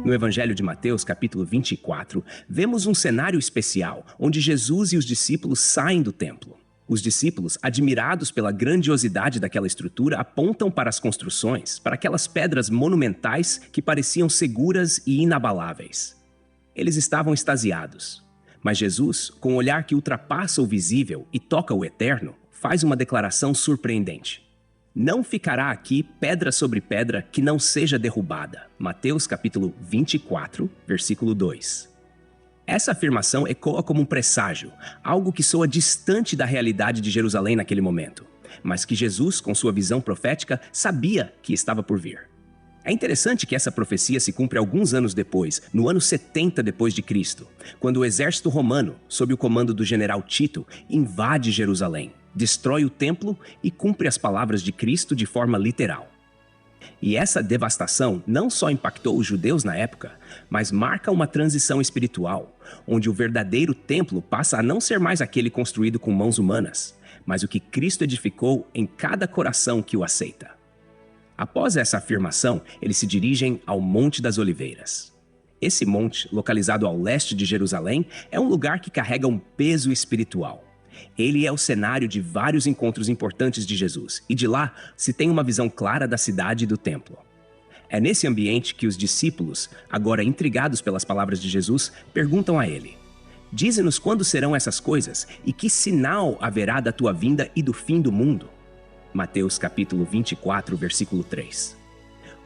No Evangelho de Mateus, capítulo 24, vemos um cenário especial, onde Jesus e os discípulos saem do templo. Os discípulos, admirados pela grandiosidade daquela estrutura, apontam para as construções, para aquelas pedras monumentais que pareciam seguras e inabaláveis. Eles estavam extasiados. Mas Jesus, com um olhar que ultrapassa o visível e toca o eterno, faz uma declaração surpreendente. Não ficará aqui pedra sobre pedra que não seja derrubada. Mateus capítulo 24, versículo 2. Essa afirmação ecoa como um presságio, algo que soa distante da realidade de Jerusalém naquele momento, mas que Jesus, com sua visão profética, sabia que estava por vir. É interessante que essa profecia se cumpre alguns anos depois, no ano 70 depois de Cristo, quando o exército romano, sob o comando do general Tito, invade Jerusalém, destrói o templo e cumpre as palavras de Cristo de forma literal. E essa devastação não só impactou os judeus na época, mas marca uma transição espiritual, onde o verdadeiro templo passa a não ser mais aquele construído com mãos humanas, mas o que Cristo edificou em cada coração que o aceita. Após essa afirmação, eles se dirigem ao Monte das Oliveiras. Esse monte, localizado ao leste de Jerusalém, é um lugar que carrega um peso espiritual. Ele é o cenário de vários encontros importantes de Jesus, e de lá se tem uma visão clara da cidade e do templo. É nesse ambiente que os discípulos, agora intrigados pelas palavras de Jesus, perguntam a ele: "Dize-nos quando serão essas coisas e que sinal haverá da tua vinda e do fim do mundo?" Mateus capítulo 24, versículo 3.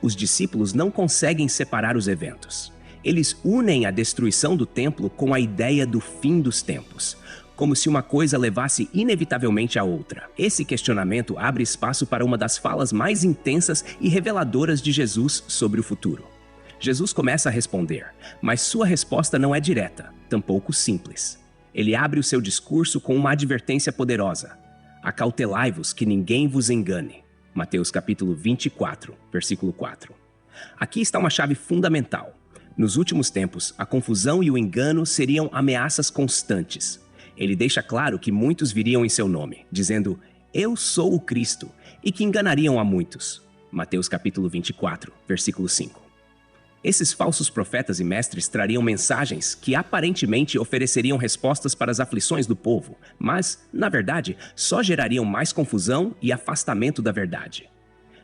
Os discípulos não conseguem separar os eventos. Eles unem a destruição do templo com a ideia do fim dos tempos, como se uma coisa levasse inevitavelmente à outra. Esse questionamento abre espaço para uma das falas mais intensas e reveladoras de Jesus sobre o futuro. Jesus começa a responder, mas sua resposta não é direta, tampouco simples. Ele abre o seu discurso com uma advertência poderosa: "Acautelai-vos que ninguém vos engane." Mateus capítulo 24, versículo 4. Aqui está uma chave fundamental. Nos últimos tempos, a confusão e o engano seriam ameaças constantes. Ele deixa claro que muitos viriam em seu nome, dizendo: "Eu sou o Cristo", e que enganariam a muitos. Mateus capítulo 24, versículo 5. Esses falsos profetas e mestres trariam mensagens que aparentemente ofereceriam respostas para as aflições do povo, mas, na verdade, só gerariam mais confusão e afastamento da verdade.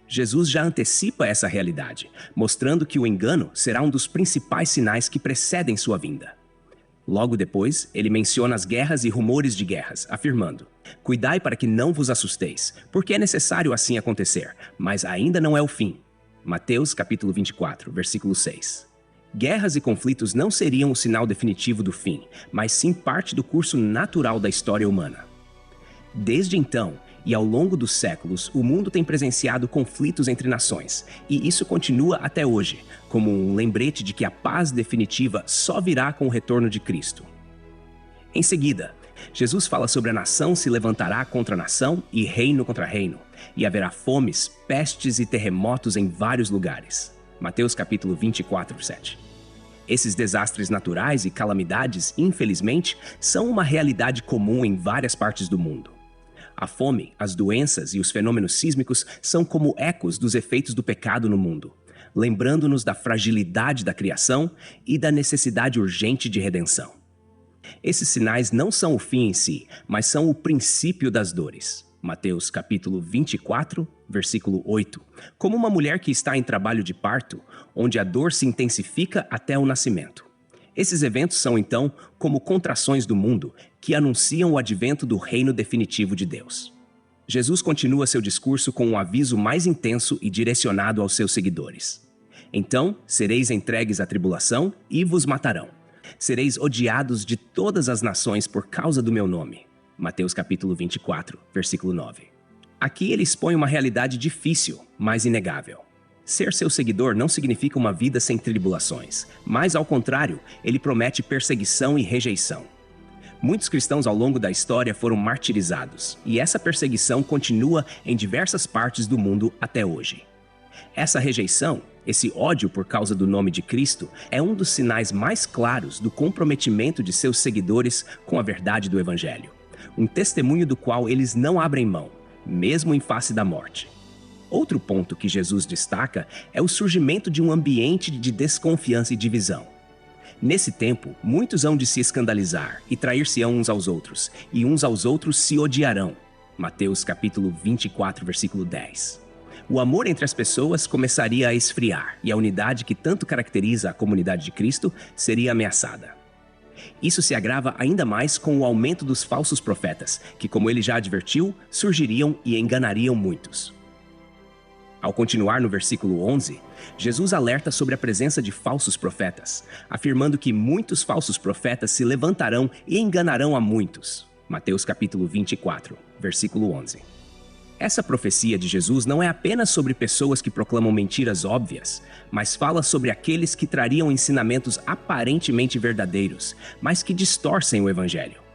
Jesus já antecipa essa realidade, mostrando que o engano será um dos principais sinais que precedem sua vinda. Logo depois, ele menciona as guerras e rumores de guerras, afirmando: "Cuidai para que não vos assusteis, porque é necessário assim acontecer, mas ainda não é o fim." Mateus capítulo 24, versículo 6. Guerras e conflitos não seriam o sinal definitivo do fim, mas sim parte do curso natural da história humana. Desde então, e ao longo dos séculos, o mundo tem presenciado conflitos entre nações, e isso continua até hoje, como um lembrete de que a paz definitiva só virá com o retorno de Cristo. Em seguida, Jesus fala sobre a nação se levantará contra nação e reino contra reino, e haverá fomes, pestes e terremotos em vários lugares. Mateus capítulo 24, 7. Esses desastres naturais e calamidades, infelizmente, são uma realidade comum em várias partes do mundo. A fome, as doenças e os fenômenos sísmicos são como ecos dos efeitos do pecado no mundo, lembrando-nos da fragilidade da criação e da necessidade urgente de redenção. Esses sinais não são o fim em si, mas são o princípio das dores. Mateus capítulo 24, versículo 8. Como uma mulher que está em trabalho de parto, onde a dor se intensifica até o nascimento. Esses eventos são, então, como contrações do mundo que anunciam o advento do reino definitivo de Deus. Jesus continua seu discurso com um aviso mais intenso e direcionado aos seus seguidores. "Então, sereis entregues à tribulação e vos matarão. Sereis odiados de todas as nações por causa do meu nome." Mateus capítulo 24, versículo 9. Aqui ele expõe uma realidade difícil, mas inegável. Ser seu seguidor não significa uma vida sem tribulações, mas, ao contrário, ele promete perseguição e rejeição. Muitos cristãos ao longo da história foram martirizados, e essa perseguição continua em diversas partes do mundo até hoje. Essa rejeição, esse ódio por causa do nome de Cristo, é um dos sinais mais claros do comprometimento de seus seguidores com a verdade do Evangelho, um testemunho do qual eles não abrem mão, mesmo em face da morte. Outro ponto que Jesus destaca é o surgimento de um ambiente de desconfiança e divisão. Nesse tempo, muitos hão de se escandalizar e trair-se-ão uns aos outros, e uns aos outros se odiarão. Mateus capítulo 24, versículo 10. O amor entre as pessoas começaria a esfriar, e a unidade que tanto caracteriza a comunidade de Cristo seria ameaçada. Isso se agrava ainda mais com o aumento dos falsos profetas, que, como ele já advertiu, surgiriam e enganariam muitos. Ao continuar no versículo 11, Jesus alerta sobre a presença de falsos profetas, afirmando que muitos falsos profetas se levantarão e enganarão a muitos. Mateus capítulo 24, versículo 11. Essa profecia de Jesus não é apenas sobre pessoas que proclamam mentiras óbvias, mas fala sobre aqueles que trariam ensinamentos aparentemente verdadeiros, mas que distorcem o evangelho.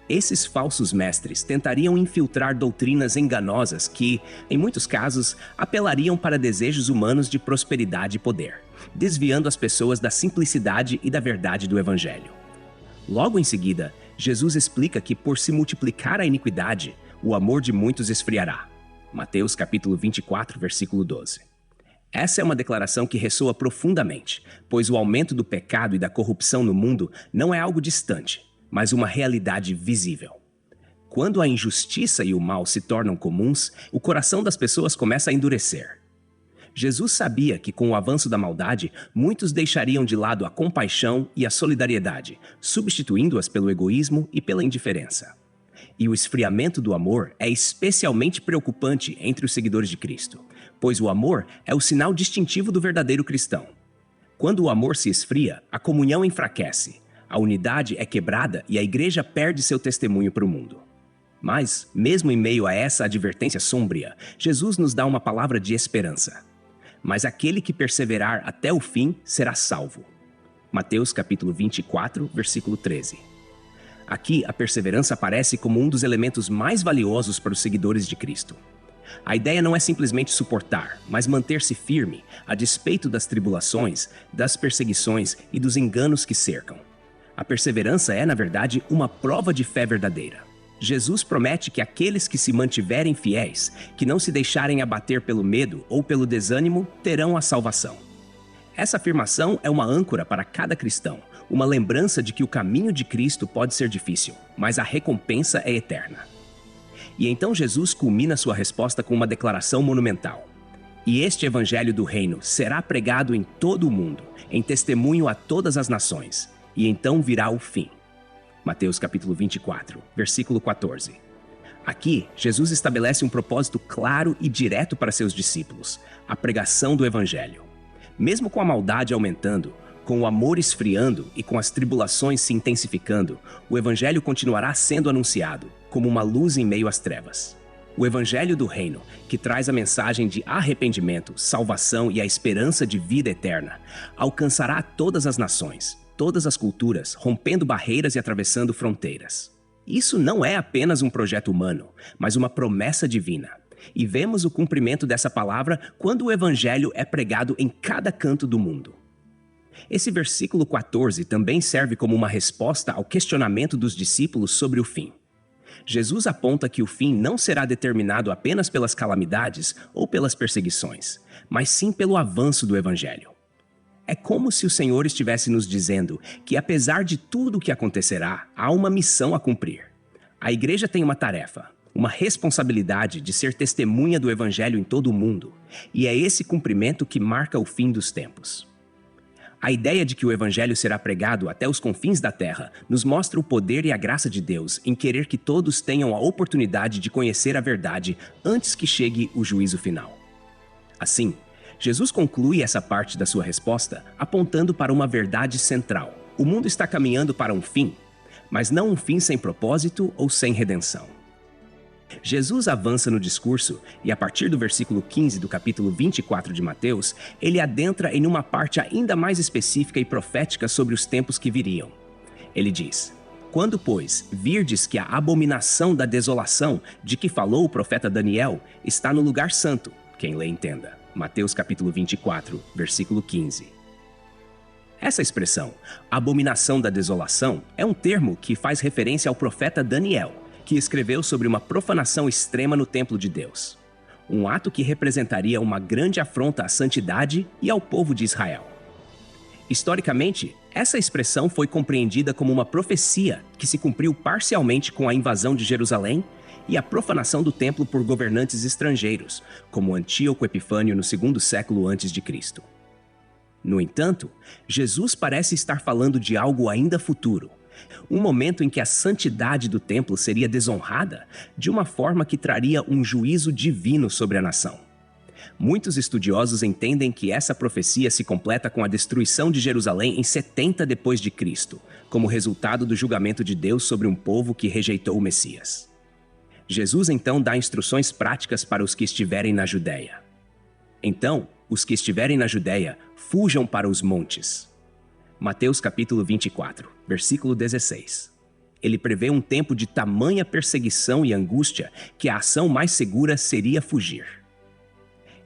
Esses falsos mestres tentariam infiltrar doutrinas enganosas que, em muitos casos, apelariam para desejos humanos de prosperidade e poder, desviando as pessoas da simplicidade e da verdade do evangelho. Logo em seguida, Jesus explica que por se multiplicar a iniquidade, o amor de muitos esfriará. Mateus capítulo 24, versículo 12. Essa é uma declaração que ressoa profundamente, pois o aumento do pecado e da corrupção no mundo não é algo distante, mas uma realidade visível. Quando a injustiça e o mal se tornam comuns, o coração das pessoas começa a endurecer. Jesus sabia que com o avanço da maldade, muitos deixariam de lado a compaixão e a solidariedade, substituindo-as pelo egoísmo e pela indiferença. E o esfriamento do amor é especialmente preocupante entre os seguidores de Cristo, pois o amor é o sinal distintivo do verdadeiro cristão. Quando o amor se esfria, a comunhão enfraquece, a unidade é quebrada e a igreja perde seu testemunho para o mundo. Mas, mesmo em meio a essa advertência sombria, Jesus nos dá uma palavra de esperança. Mas aquele que perseverar até o fim será salvo. Mateus capítulo 24, versículo 13. Aqui, a perseverança aparece como um dos elementos mais valiosos para os seguidores de Cristo. A ideia não é simplesmente suportar, mas manter-se firme, a despeito das tribulações, das perseguições e dos enganos que cercam. A perseverança é, na verdade, uma prova de fé verdadeira. Jesus promete que aqueles que se mantiverem fiéis, que não se deixarem abater pelo medo ou pelo desânimo, terão a salvação. Essa afirmação é uma âncora para cada cristão, uma lembrança de que o caminho de Cristo pode ser difícil, mas a recompensa é eterna. E então Jesus culmina sua resposta com uma declaração monumental. E este evangelho do reino será pregado em todo o mundo, em testemunho a todas as nações, e então virá o fim. Mateus capítulo 24, versículo 14. Aqui, Jesus estabelece um propósito claro e direto para seus discípulos, a pregação do evangelho. Mesmo com a maldade aumentando, com o amor esfriando e com as tribulações se intensificando, o evangelho continuará sendo anunciado, como uma luz em meio às trevas. O evangelho do reino, que traz a mensagem de arrependimento, salvação e a esperança de vida eterna, alcançará todas as nações, todas as culturas, rompendo barreiras e atravessando fronteiras. Isso não é apenas um projeto humano, mas uma promessa divina. E vemos o cumprimento dessa palavra quando o evangelho é pregado em cada canto do mundo. Esse versículo 14 também serve como uma resposta ao questionamento dos discípulos sobre o fim. Jesus aponta que o fim não será determinado apenas pelas calamidades ou pelas perseguições, mas sim pelo avanço do evangelho. É como se o Senhor estivesse nos dizendo que, apesar de tudo o que acontecerá, há uma missão a cumprir. A igreja tem uma tarefa, uma responsabilidade de ser testemunha do evangelho em todo o mundo, e é esse cumprimento que marca o fim dos tempos. A ideia de que o evangelho será pregado até os confins da terra nos mostra o poder e a graça de Deus em querer que todos tenham a oportunidade de conhecer a verdade antes que chegue o juízo final. Assim, Jesus conclui essa parte da sua resposta apontando para uma verdade central. O mundo está caminhando para um fim, mas não um fim sem propósito ou sem redenção. Jesus avança no discurso e, a partir do versículo 15 do capítulo 24 de Mateus, ele adentra em uma parte ainda mais específica e profética sobre os tempos que viriam. Ele diz: "Quando, pois, virdes que a abominação da desolação de que falou o profeta Daniel está no lugar santo", quem lê entenda. Mateus capítulo 24, versículo 15. Essa expressão, abominação da desolação, é um termo que faz referência ao profeta Daniel, que escreveu sobre uma profanação extrema no templo de Deus. um ato que representaria uma grande afronta à santidade e ao povo de Israel. Historicamente, essa expressão foi compreendida como uma profecia que se cumpriu parcialmente com a invasão de Jerusalém e a profanação do templo por governantes estrangeiros, como Antíoco Epifânio no 2º século a.C. No entanto, Jesus parece estar falando de algo ainda futuro, um momento em que a santidade do templo seria desonrada de uma forma que traria um juízo divino sobre a nação. Muitos estudiosos entendem que essa profecia se completa com a destruição de Jerusalém em 70 depois de Cristo, como resultado do julgamento de Deus sobre um povo que rejeitou o Messias. Jesus então dá instruções práticas para os que estiverem na Judéia. Então, os que estiverem na Judéia, fujam para os montes. Mateus capítulo 24, versículo 16. Ele prevê um tempo de tamanha perseguição e angústia que a ação mais segura seria fugir.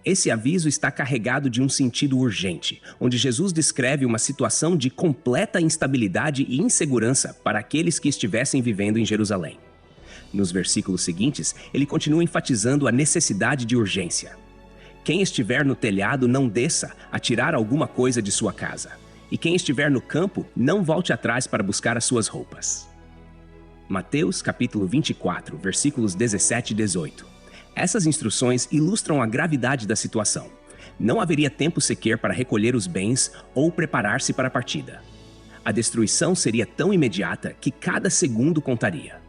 Esse aviso está carregado de um sentido urgente, onde Jesus descreve uma situação de completa instabilidade e insegurança para aqueles que estivessem vivendo em Jerusalém. Nos versículos seguintes, ele continua enfatizando a necessidade de urgência. Quem estiver no telhado não desça a tirar alguma coisa de sua casa, e quem estiver no campo não volte atrás para buscar as suas roupas. Mateus capítulo 24, versículos 17 e 18. Essas instruções ilustram a gravidade da situação. Não haveria tempo sequer para recolher os bens ou preparar-se para a partida. A destruição seria tão imediata que cada segundo contaria.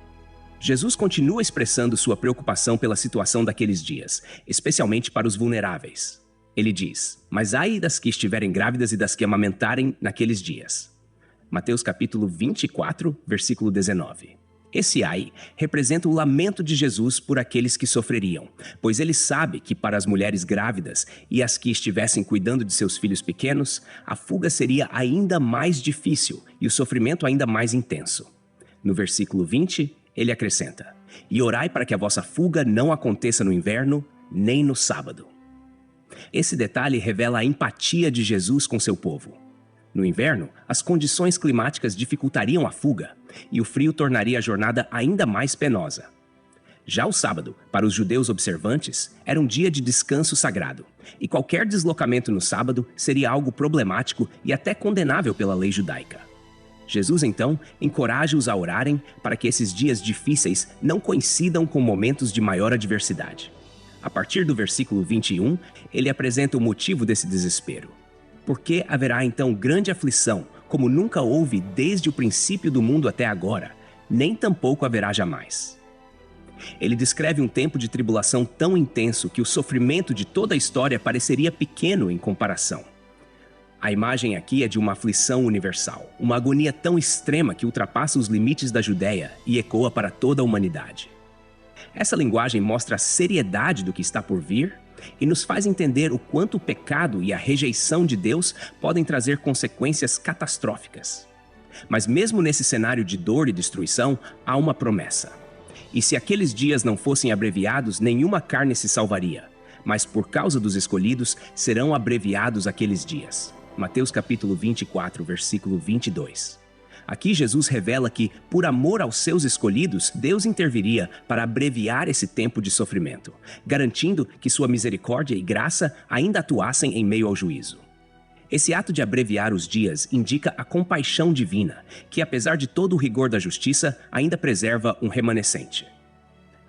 Jesus continua expressando sua preocupação pela situação daqueles dias, especialmente para os vulneráveis. Ele diz: "Mas ai das que estiverem grávidas e das que amamentarem naqueles dias." Mateus capítulo 24, versículo 19. Esse ai representa o lamento de Jesus por aqueles que sofreriam, pois ele sabe que para as mulheres grávidas e as que estivessem cuidando de seus filhos pequenos, a fuga seria ainda mais difícil e o sofrimento ainda mais intenso. No versículo 20, ele acrescenta: "E orai para que a vossa fuga não aconteça no inverno, nem no sábado." Esse detalhe revela a empatia de Jesus com seu povo. No inverno, as condições climáticas dificultariam a fuga, e o frio tornaria a jornada ainda mais penosa. Já o sábado, para os judeus observantes, era um dia de descanso sagrado, e qualquer deslocamento no sábado seria algo problemático e até condenável pela lei judaica. Jesus, então, encoraja-os a orarem para que esses dias difíceis não coincidam com momentos de maior adversidade. A partir do versículo 21, ele apresenta o motivo desse desespero. Porque haverá então grande aflição, como nunca houve desde o princípio do mundo até agora, nem tampouco haverá jamais. Ele descreve um tempo de tribulação tão intenso que o sofrimento de toda a história pareceria pequeno em comparação. A imagem aqui é de uma aflição universal, uma agonia tão extrema que ultrapassa os limites da Judéia e ecoa para toda a humanidade. Essa linguagem mostra a seriedade do que está por vir e nos faz entender o quanto o pecado e a rejeição de Deus podem trazer consequências catastróficas. Mas mesmo nesse cenário de dor e destruição, há uma promessa. E se aqueles dias não fossem abreviados, nenhuma carne se salvaria, mas por causa dos escolhidos serão abreviados aqueles dias. Mateus capítulo 24, versículo 22. Aqui Jesus revela que, por amor aos seus escolhidos, Deus interviria para abreviar esse tempo de sofrimento, garantindo que sua misericórdia e graça ainda atuassem em meio ao juízo. Esse ato de abreviar os dias indica a compaixão divina, que apesar de todo o rigor da justiça, ainda preserva um remanescente.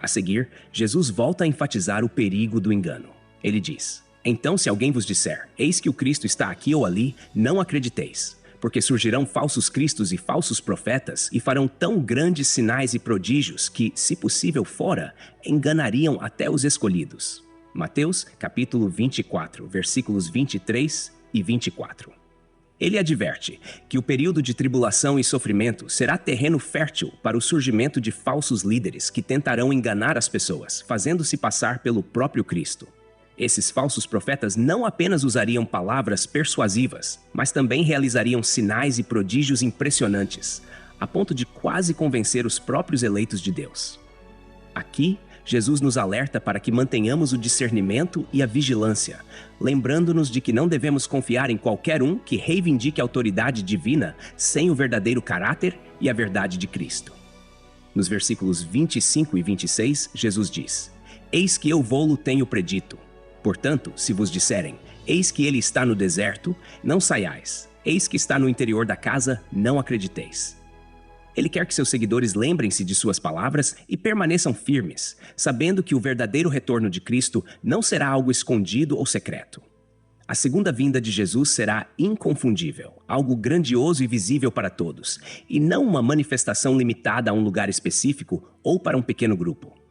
A seguir, Jesus volta a enfatizar o perigo do engano. Ele diz: "Então, se alguém vos disser, eis que o Cristo está aqui ou ali, não acrediteis. Porque surgirão falsos cristos e falsos profetas, e farão tão grandes sinais e prodígios que, se possível fora, enganariam até os escolhidos." Mateus, capítulo 24, versículos 23 e 24. Ele adverte que o período de tribulação e sofrimento será terreno fértil para o surgimento de falsos líderes que tentarão enganar as pessoas, fazendo-se passar pelo próprio Cristo. Esses falsos profetas não apenas usariam palavras persuasivas, mas também realizariam sinais e prodígios impressionantes, a ponto de quase convencer os próprios eleitos de Deus. Aqui, Jesus nos alerta para que mantenhamos o discernimento e a vigilância, lembrando-nos de que não devemos confiar em qualquer um que reivindique a autoridade divina sem o verdadeiro caráter e a verdade de Cristo. Nos versículos 25 e 26, Jesus diz: Eis que eu vou-lo tenho predito. Portanto, se vos disserem, eis que ele está no deserto, não saiais. Eis que está no interior da casa, não acrediteis. Ele quer que seus seguidores lembrem-se de suas palavras e permaneçam firmes, sabendo que o verdadeiro retorno de Cristo não será algo escondido ou secreto. A segunda vinda de Jesus será inconfundível, algo grandioso e visível para todos, e não uma manifestação limitada a um lugar específico ou para um pequeno grupo.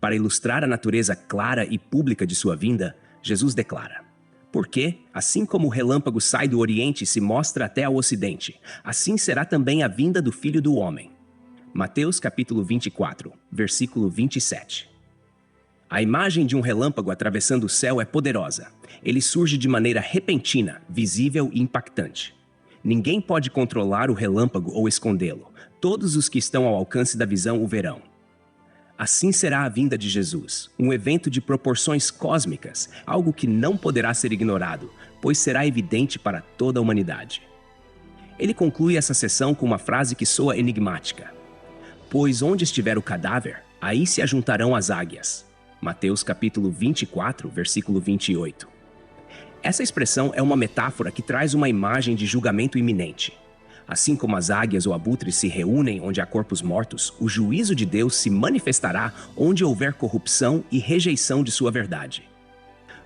Para ilustrar a natureza clara e pública de sua vinda, Jesus declara: porque, assim como o relâmpago sai do Oriente e se mostra até ao Ocidente, assim será também a vinda do Filho do Homem. Mateus capítulo 24, versículo 27. A imagem de um relâmpago atravessando o céu é poderosa. Ele surge de maneira repentina, visível e impactante. Ninguém pode controlar o relâmpago ou escondê-lo. Todos os que estão ao alcance da visão o verão. Assim será a vinda de Jesus, um evento de proporções cósmicas, algo que não poderá ser ignorado, pois será evidente para toda a humanidade. Ele conclui essa sessão com uma frase que soa enigmática: pois onde estiver o cadáver, aí se ajuntarão as águias. Mateus capítulo 24, versículo 28. Essa expressão é uma metáfora que traz uma imagem de julgamento iminente. Assim como as águias ou abutres se reúnem onde há corpos mortos, o juízo de Deus se manifestará onde houver corrupção e rejeição de sua verdade.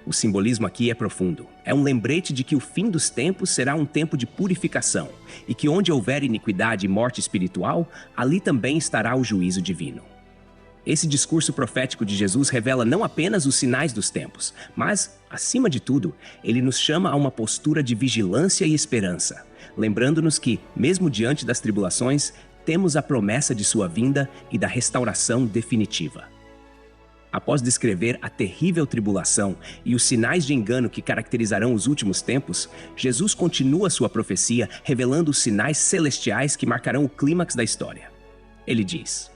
O simbolismo aqui é profundo. É um lembrete de que o fim dos tempos será um tempo de purificação, e que onde houver iniquidade e morte espiritual, ali também estará o juízo divino. Esse discurso profético de Jesus revela não apenas os sinais dos tempos, mas, acima de tudo, ele nos chama a uma postura de vigilância e esperança, lembrando-nos que, mesmo diante das tribulações, temos a promessa de sua vinda e da restauração definitiva. Após descrever a terrível tribulação e os sinais de engano que caracterizarão os últimos tempos, Jesus continua sua profecia revelando os sinais celestiais que marcarão o clímax da história. Ele diz: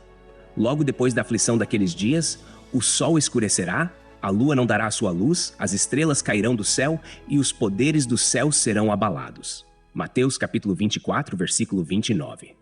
logo depois da aflição daqueles dias, o sol escurecerá, a lua não dará sua luz, as estrelas cairão do céu e os poderes do céu serão abalados. Mateus capítulo 24, versículo 29.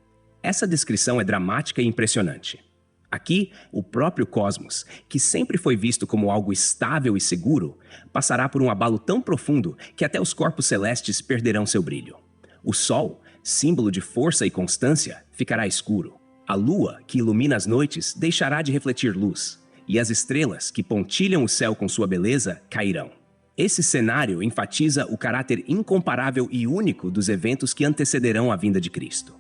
Essa descrição é dramática e impressionante. Aqui, o próprio cosmos, que sempre foi visto como algo estável e seguro, passará por um abalo tão profundo que até os corpos celestes perderão seu brilho. O sol, símbolo de força e constância, ficará escuro. A lua, que ilumina as noites, deixará de refletir luz, e as estrelas, que pontilham o céu com sua beleza, cairão. Esse cenário enfatiza o caráter incomparável e único dos eventos que antecederão a vinda de Cristo.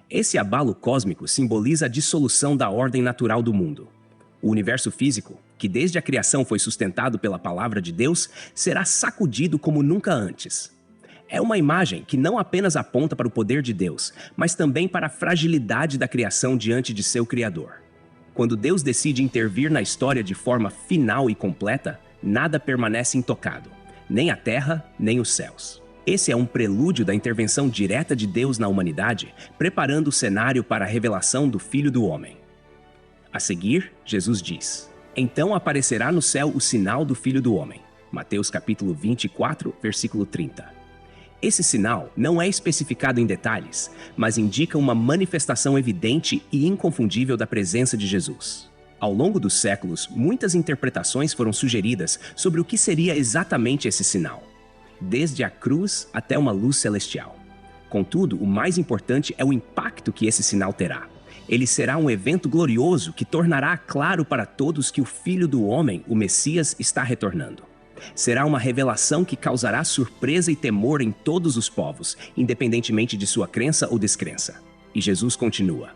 Esse abalo cósmico simboliza a dissolução da ordem natural do mundo. O universo físico, que desde a criação foi sustentado pela palavra de Deus, será sacudido como nunca antes. É uma imagem que não apenas aponta para o poder de Deus, mas também para a fragilidade da criação diante de seu Criador. Quando Deus decide intervir na história de forma final e completa, nada permanece intocado, nem a terra, nem os céus. Esse é um prelúdio da intervenção direta de Deus na humanidade, preparando o cenário para a revelação do Filho do Homem. A seguir, Jesus diz: então aparecerá no céu o sinal do Filho do Homem. Mateus capítulo 24, versículo 30. Esse sinal não é especificado em detalhes, mas indica uma manifestação evidente e inconfundível da presença de Jesus. Ao longo dos séculos, muitas interpretações foram sugeridas sobre o que seria exatamente esse sinal, desde a cruz até uma luz celestial. Contudo, o mais importante é o impacto que esse sinal terá. Ele será um evento glorioso que tornará claro para todos que o Filho do Homem, o Messias, está retornando. Será uma revelação que causará surpresa e temor em todos os povos, independentemente de sua crença ou descrença. E Jesus continua: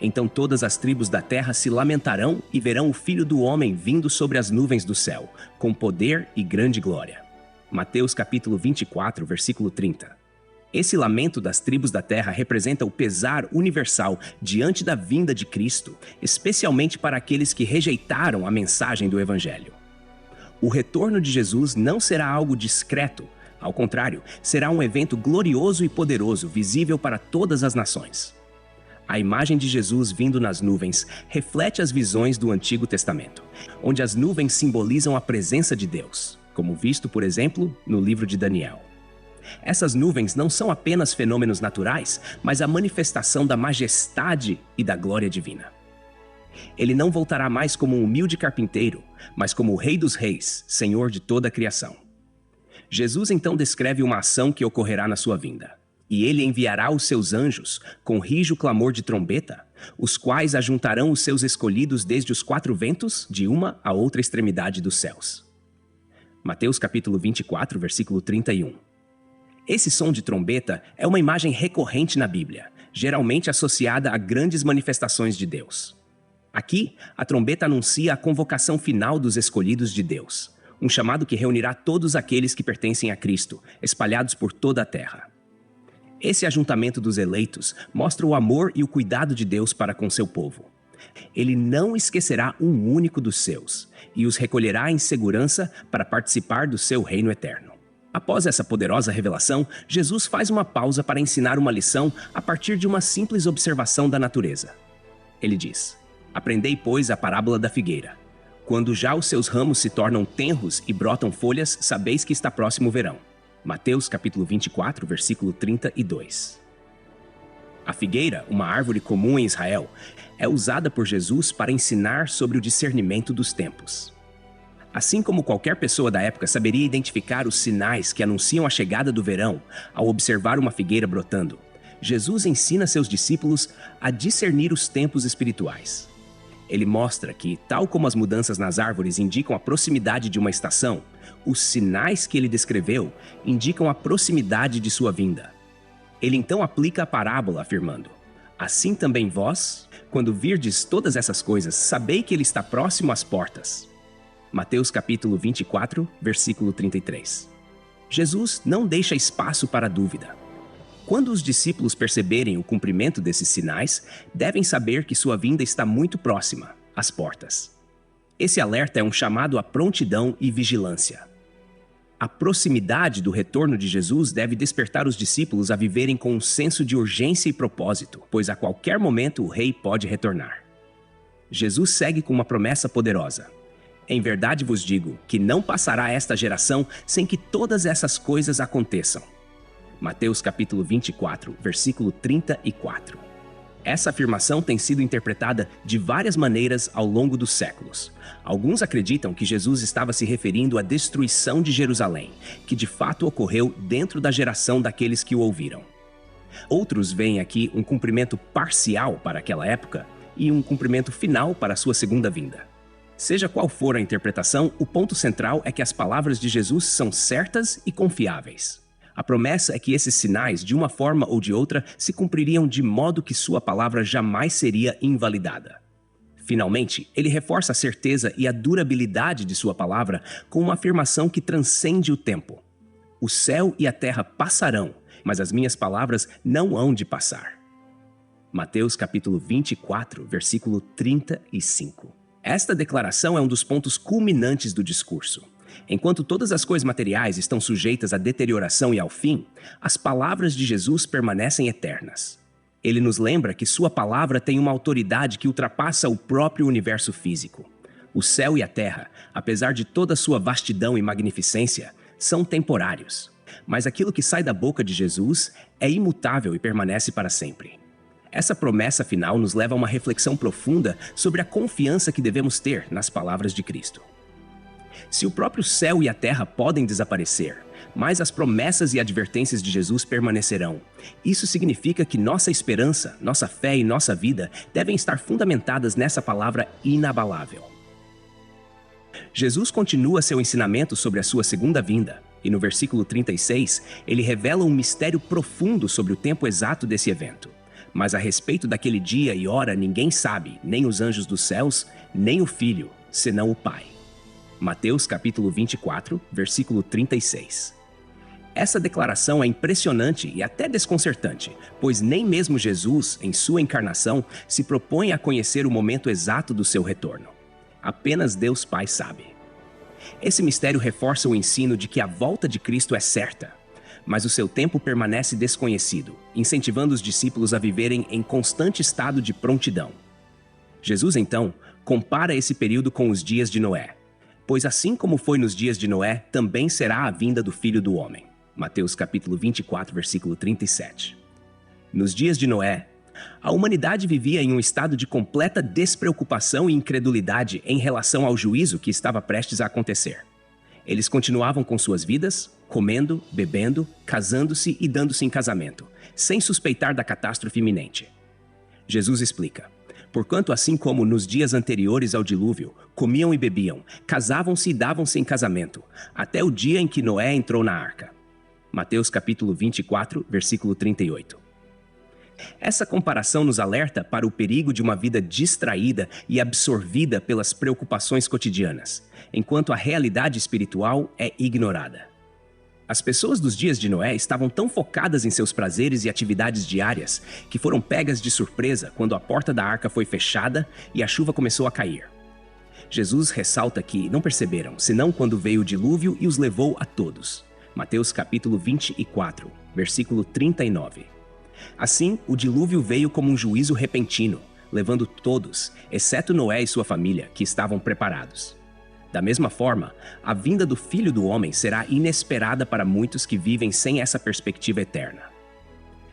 então todas as tribos da terra se lamentarão e verão o Filho do Homem vindo sobre as nuvens do céu, com poder e grande glória. Mateus capítulo 24, versículo 30. Esse lamento das tribos da terra representa o pesar universal diante da vinda de Cristo, especialmente para aqueles que rejeitaram a mensagem do Evangelho. O retorno de Jesus não será algo discreto, ao contrário, será um evento glorioso e poderoso, visível para todas as nações. A imagem de Jesus vindo nas nuvens reflete as visões do Antigo Testamento, onde as nuvens simbolizam a presença de Deus, como visto, por exemplo, no livro de Daniel. Essas nuvens não são apenas fenômenos naturais, mas a manifestação da majestade e da glória divina. Ele não voltará mais como um humilde carpinteiro, mas como o Rei dos Reis, Senhor de toda a criação. Jesus então descreve uma ação que ocorrerá na sua vinda. E ele enviará os seus anjos, com rijo clamor de trombeta, os quais ajuntarão os seus escolhidos desde os 4 ventos, de uma a outra extremidade dos céus. Mateus capítulo 24, versículo 31. Esse som de trombeta é uma imagem recorrente na Bíblia, geralmente associada a grandes manifestações de Deus. Aqui, a trombeta anuncia a convocação final dos escolhidos de Deus, um chamado que reunirá todos aqueles que pertencem a Cristo, espalhados por toda a terra. Esse ajuntamento dos eleitos mostra o amor e o cuidado de Deus para com seu povo. Ele não esquecerá um único dos seus e os recolherá em segurança para participar do seu reino eterno. Após essa poderosa revelação, Jesus faz uma pausa para ensinar uma lição a partir de uma simples observação da natureza. Ele diz: "Aprendei, pois, a parábola da figueira. Quando já os seus ramos se tornam tenros e brotam folhas, sabeis que está próximo o verão." Mateus capítulo 24, versículo 32. A figueira, uma árvore comum em Israel, é usada por Jesus para ensinar sobre o discernimento dos tempos. Assim como qualquer pessoa da época saberia identificar os sinais que anunciam a chegada do verão ao observar uma figueira brotando, Jesus ensina seus discípulos a discernir os tempos espirituais. Ele mostra que, tal como as mudanças nas árvores indicam a proximidade de uma estação, os sinais que ele descreveu indicam a proximidade de sua vinda. Ele então aplica a parábola afirmando: "Assim também vós, quando virdes todas essas coisas, sabei que ele está próximo às portas." Mateus capítulo 24, versículo 33. Jesus não deixa espaço para dúvida. Quando os discípulos perceberem o cumprimento desses sinais, devem saber que sua vinda está muito próxima, às portas. Esse alerta é um chamado à prontidão e vigilância. A proximidade do retorno de Jesus deve despertar os discípulos a viverem com um senso de urgência e propósito, pois a qualquer momento o Rei pode retornar. Jesus segue com uma promessa poderosa: "Em verdade vos digo que não passará esta geração sem que todas essas coisas aconteçam." Mateus capítulo 24, versículo 34. Essa afirmação tem sido interpretada de várias maneiras ao longo dos séculos. Alguns acreditam que Jesus estava se referindo à destruição de Jerusalém, que de fato ocorreu dentro da geração daqueles que o ouviram. Outros veem aqui um cumprimento parcial para aquela época e um cumprimento final para a sua segunda vinda. Seja qual for a interpretação, o ponto central é que as palavras de Jesus são certas e confiáveis. A promessa é que esses sinais, de uma forma ou de outra, se cumpririam de modo que sua palavra jamais seria invalidada. Finalmente, ele reforça a certeza e a durabilidade de sua palavra com uma afirmação que transcende o tempo. "O céu e a terra passarão, mas as minhas palavras não hão de passar." Mateus capítulo 24, versículo 35. Esta declaração é um dos pontos culminantes do discurso. Enquanto todas as coisas materiais estão sujeitas à deterioração e ao fim, as palavras de Jesus permanecem eternas. Ele nos lembra que sua palavra tem uma autoridade que ultrapassa o próprio universo físico. O céu e a terra, apesar de toda sua vastidão e magnificência, são temporários. Mas aquilo que sai da boca de Jesus é imutável e permanece para sempre. Essa promessa final nos leva a uma reflexão profunda sobre a confiança que devemos ter nas palavras de Cristo. Se o próprio céu e a terra podem desaparecer, mas as promessas e advertências de Jesus permanecerão. Isso significa que nossa esperança, nossa fé e nossa vida devem estar fundamentadas nessa palavra inabalável. Jesus continua seu ensinamento sobre a sua segunda vinda, e no versículo 36, ele revela um mistério profundo sobre o tempo exato desse evento. Mas a respeito daquele dia e hora ninguém sabe, nem os anjos dos céus, nem o Filho, senão o Pai. Mateus capítulo 24, versículo 36. Essa declaração é impressionante e até desconcertante, pois nem mesmo Jesus, em sua encarnação, se propõe a conhecer o momento exato do seu retorno. Apenas Deus Pai sabe. Esse mistério reforça o ensino de que a volta de Cristo é certa, mas o seu tempo permanece desconhecido, incentivando os discípulos a viverem em constante estado de prontidão. Jesus, então, compara esse período com os dias de Noé, pois assim como foi nos dias de Noé, também será a vinda do Filho do Homem. Mateus capítulo 24, versículo 37. Nos dias de Noé, A humanidade vivia em um estado de completa despreocupação e incredulidade em relação ao juízo que estava prestes a acontecer. Eles continuavam com suas vidas, comendo, bebendo, casando-se e dando-se em casamento, sem suspeitar da catástrofe iminente. Jesus explica: porquanto assim como nos dias anteriores ao dilúvio, comiam e bebiam, casavam-se e davam-se em casamento, até o dia em que Noé entrou na arca. Mateus capítulo 24, versículo 38. Essa comparação nos alerta para o perigo de uma vida distraída e absorvida pelas preocupações cotidianas, enquanto a realidade espiritual é ignorada. As pessoas dos dias de Noé estavam tão focadas em seus prazeres e atividades diárias que foram pegas de surpresa quando a porta da arca foi fechada e a chuva começou a cair. Jesus ressalta que não perceberam, senão quando veio o dilúvio e os levou a todos. Mateus capítulo 24, versículo 39. Assim, o dilúvio veio como um juízo repentino, levando todos, exceto Noé e sua família, que estavam preparados. Da mesma forma, a vinda do Filho do Homem será inesperada para muitos que vivem sem essa perspectiva eterna.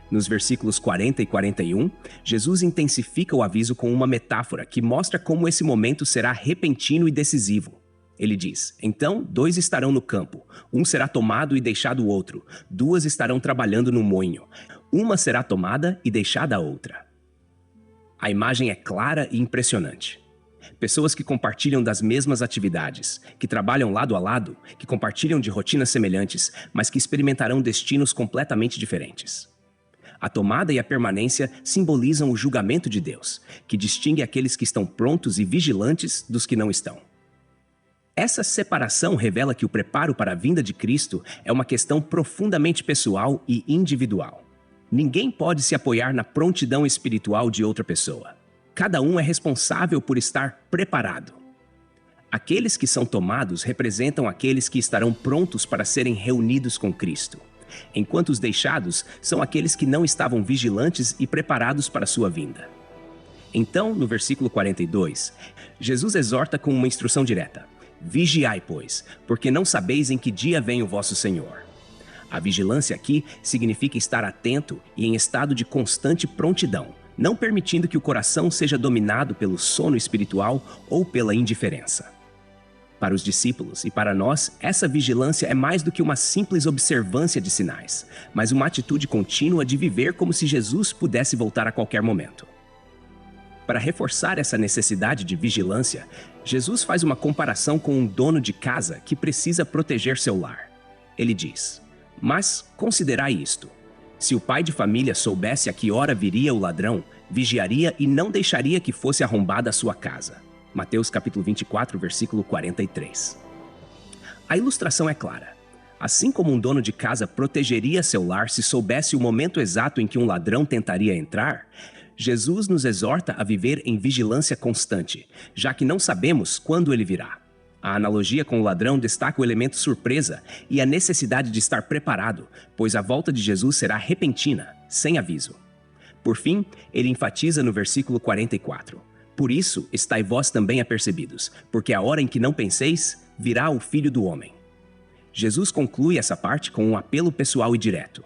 Nos versículos 40 e 41, Jesus intensifica o aviso com uma metáfora que mostra como esse momento será repentino e decisivo. Ele diz: então 2 estarão no campo, um será tomado e deixado o outro, 2 estarão trabalhando no moinho, uma será tomada e deixada a outra. A imagem é clara e impressionante. Pessoas que compartilham das mesmas atividades, que trabalham lado a lado, que compartilham de rotinas semelhantes, mas que experimentarão destinos completamente diferentes. A tomada e a permanência simbolizam o julgamento de Deus, que distingue aqueles que estão prontos e vigilantes dos que não estão. Essa separação revela que o preparo para a vinda de Cristo é uma questão profundamente pessoal e individual. Ninguém pode se apoiar na prontidão espiritual de outra pessoa. Cada um é responsável por estar preparado. Aqueles que são tomados representam aqueles que estarão prontos para serem reunidos com Cristo, enquanto os deixados são aqueles que não estavam vigilantes e preparados para sua vinda. Então, no versículo 42, Jesus exorta com uma instrução direta: vigiai, pois, porque não sabeis em que dia vem o vosso Senhor. A vigilância aqui significa estar atento e em estado de constante prontidão, não permitindo que o coração seja dominado pelo sono espiritual ou pela indiferença. Para os discípulos e para nós, essa vigilância é mais do que uma simples observância de sinais, mas uma atitude contínua de viver como se Jesus pudesse voltar a qualquer momento. Para reforçar essa necessidade de vigilância, Jesus faz uma comparação com um dono de casa que precisa proteger seu lar. Ele diz: mas considerai isto. Se o pai de família soubesse a que hora viria o ladrão, vigiaria e não deixaria que fosse arrombada a sua casa. Mateus capítulo 24, versículo 43. A ilustração é clara. Assim como um dono de casa protegeria seu lar se soubesse o momento exato em que um ladrão tentaria entrar, Jesus nos exorta a viver em vigilância constante, já que não sabemos quando ele virá. A analogia com o ladrão destaca o elemento surpresa e a necessidade de estar preparado, pois a volta de Jesus será repentina, sem aviso. Por fim, ele enfatiza no versículo 44: por isso, estai vós também apercebidos, porque a hora em que não penseis, virá o Filho do Homem. Jesus conclui essa parte com um apelo pessoal e direto.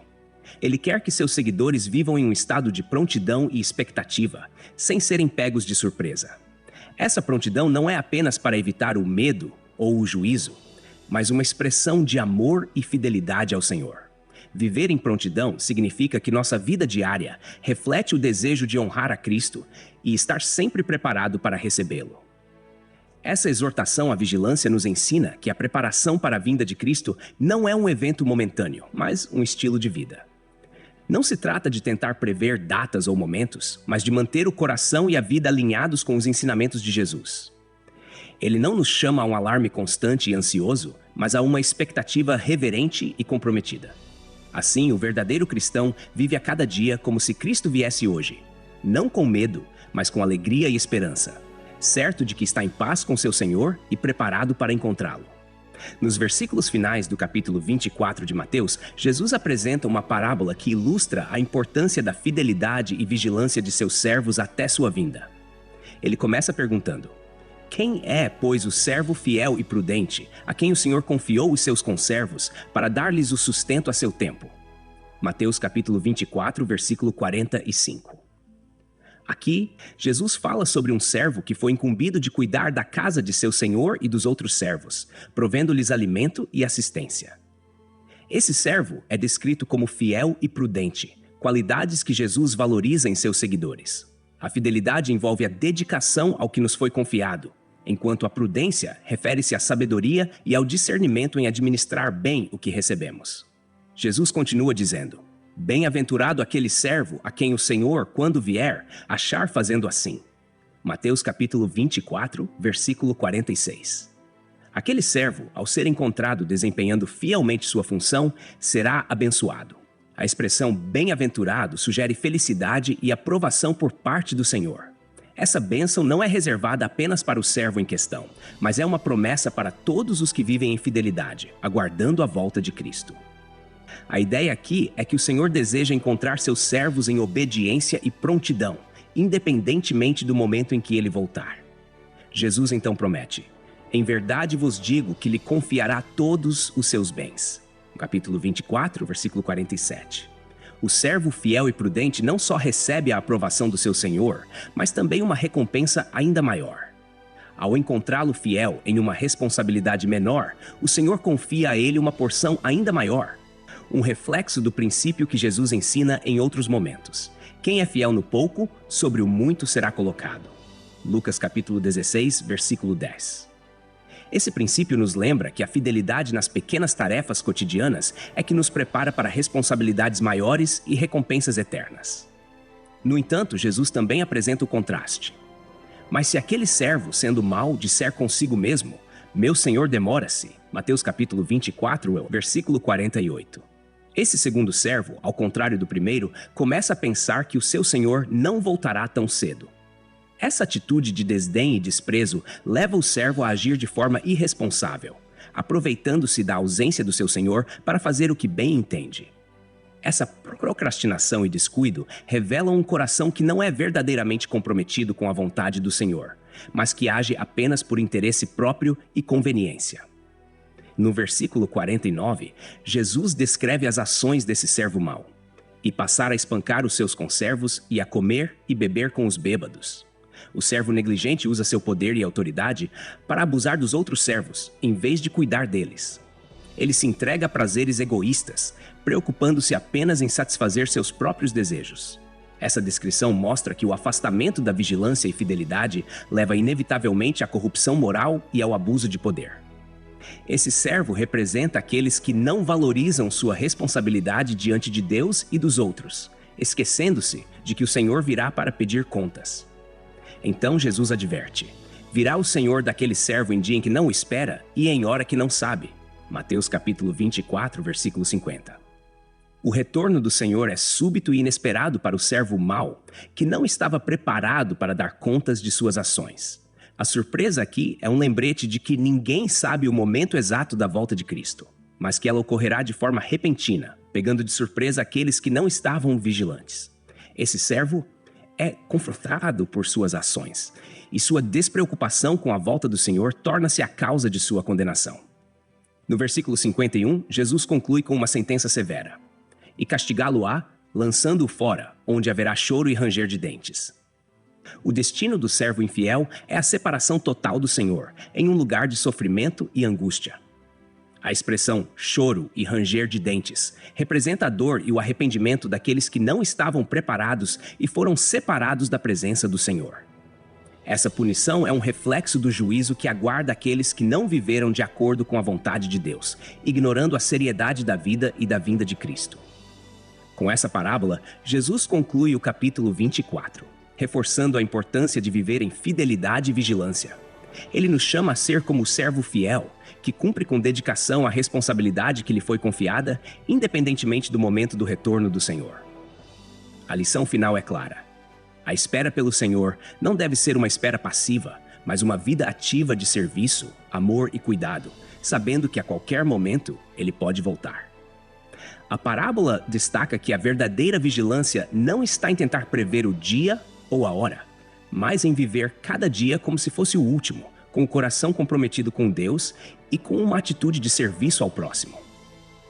Ele quer que seus seguidores vivam em um estado de prontidão e expectativa, sem serem pegos de surpresa. Essa prontidão não é apenas para evitar o medo ou o juízo, mas uma expressão de amor e fidelidade ao Senhor. Viver em prontidão significa que nossa vida diária reflete o desejo de honrar a Cristo e estar sempre preparado para recebê-lo. Essa exortação à vigilância nos ensina que a preparação para a vinda de Cristo não é um evento momentâneo, mas um estilo de vida. Não se trata de tentar prever datas ou momentos, mas de manter o coração e a vida alinhados com os ensinamentos de Jesus. Ele não nos chama a um alarme constante e ansioso, mas a uma expectativa reverente e comprometida. Assim, o verdadeiro cristão vive a cada dia como se Cristo viesse hoje, não com medo, mas com alegria e esperança, certo de que está em paz com seu Senhor e preparado para encontrá-lo. Nos versículos finais do capítulo 24 de Mateus, Jesus apresenta uma parábola que ilustra a importância da fidelidade e vigilância de seus servos até sua vinda. Ele começa perguntando: quem é, pois, o servo fiel e prudente, a quem o Senhor confiou os seus conservos para dar-lhes o sustento a seu tempo? Mateus capítulo 24, versículo 45. Aqui, Jesus fala sobre um servo que foi incumbido de cuidar da casa de seu senhor e dos outros servos, provendo-lhes alimento e assistência. Esse servo é descrito como fiel e prudente, qualidades que Jesus valoriza em seus seguidores. A fidelidade envolve a dedicação ao que nos foi confiado, enquanto a prudência refere-se à sabedoria e ao discernimento em administrar bem o que recebemos. Jesus continua dizendo: "Bem-aventurado aquele servo a quem o Senhor, quando vier, achar fazendo assim." Mateus capítulo 24, versículo 46. Aquele servo, ao ser encontrado desempenhando fielmente sua função, será abençoado. A expressão bem-aventurado sugere felicidade e aprovação por parte do Senhor. Essa bênção não é reservada apenas para o servo em questão, mas é uma promessa para todos os que vivem em fidelidade, aguardando a volta de Cristo. A ideia aqui é que o Senhor deseja encontrar seus servos em obediência e prontidão, independentemente do momento em que ele voltar. Jesus então promete: "Em verdade vos digo que lhe confiará todos os seus bens." Capítulo 24, versículo 47. O servo fiel e prudente não só recebe a aprovação do seu Senhor, mas também uma recompensa ainda maior. Ao encontrá-lo fiel em uma responsabilidade menor, o Senhor confia a ele uma porção ainda maior. Um reflexo do princípio que Jesus ensina em outros momentos. Quem é fiel no pouco, sobre o muito será colocado. Lucas capítulo 16, versículo 10. Esse princípio nos lembra que a fidelidade nas pequenas tarefas cotidianas é que nos prepara para responsabilidades maiores e recompensas eternas. No entanto, Jesus também apresenta o contraste. Mas se aquele servo, sendo mau, disser consigo mesmo: "Meu senhor demora-se." Mateus capítulo 24, versículo 48. Esse segundo servo, ao contrário do primeiro, começa a pensar que o seu senhor não voltará tão cedo. Essa atitude de desdém e desprezo leva o servo a agir de forma irresponsável, aproveitando-se da ausência do seu senhor para fazer o que bem entende. Essa procrastinação e descuido revelam um coração que não é verdadeiramente comprometido com a vontade do Senhor, mas que age apenas por interesse próprio e conveniência. No versículo 49, Jesus descreve as ações desse servo mau: "E passar a espancar os seus conservos e a comer e beber com os bêbados." O servo negligente usa seu poder e autoridade para abusar dos outros servos, em vez de cuidar deles. Ele se entrega a prazeres egoístas, preocupando-se apenas em satisfazer seus próprios desejos. Essa descrição mostra que o afastamento da vigilância e fidelidade leva inevitavelmente à corrupção moral e ao abuso de poder. Esse servo representa aqueles que não valorizam sua responsabilidade diante de Deus e dos outros, esquecendo-se de que o Senhor virá para pedir contas. Então Jesus adverte: "Virá o Senhor daquele servo em dia em que não o espera e em hora que não sabe." Mateus capítulo 24, versículo 50. O retorno do Senhor é súbito e inesperado para o servo mau, que não estava preparado para dar contas de suas ações. A surpresa aqui é um lembrete de que ninguém sabe o momento exato da volta de Cristo, mas que ela ocorrerá de forma repentina, pegando de surpresa aqueles que não estavam vigilantes. Esse servo é confrontado por suas ações, e sua despreocupação com a volta do Senhor torna-se a causa de sua condenação. No versículo 51, Jesus conclui com uma sentença severa: "E castigá-lo-á, lançando-o fora, onde haverá choro e ranger de dentes." O destino do servo infiel é a separação total do Senhor, em um lugar de sofrimento e angústia. A expressão choro e ranger de dentes representa a dor e o arrependimento daqueles que não estavam preparados e foram separados da presença do Senhor. Essa punição é um reflexo do juízo que aguarda aqueles que não viveram de acordo com a vontade de Deus, ignorando a seriedade da vida e da vinda de Cristo. Com essa parábola, Jesus conclui o capítulo 24, reforçando a importância de viver em fidelidade e vigilância. Ele nos chama a ser como o servo fiel, que cumpre com dedicação a responsabilidade que lhe foi confiada, independentemente do momento do retorno do Senhor. A lição final é clara. A espera pelo Senhor não deve ser uma espera passiva, mas uma vida ativa de serviço, amor e cuidado, sabendo que a qualquer momento ele pode voltar. A parábola destaca que a verdadeira vigilância não está em tentar prever o dia ou a hora, mas em viver cada dia como se fosse o último, com o coração comprometido com Deus e com uma atitude de serviço ao próximo.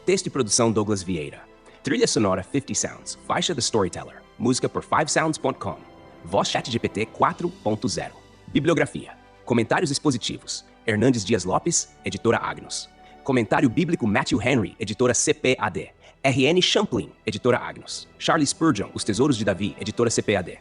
Texto e produção Douglas Vieira. Trilha sonora 50 Sounds, faixa The Storyteller, música por 5sounds.com. Voz ChatGPT 4.0. Bibliografia. Comentários expositivos. Hernandes Dias Lopes, editora Agnus. Comentário bíblico Matthew Henry, editora CPAD. R.N. Champlin, editora Agnus. Charles Spurgeon, Os Tesouros de Davi, editora CPAD.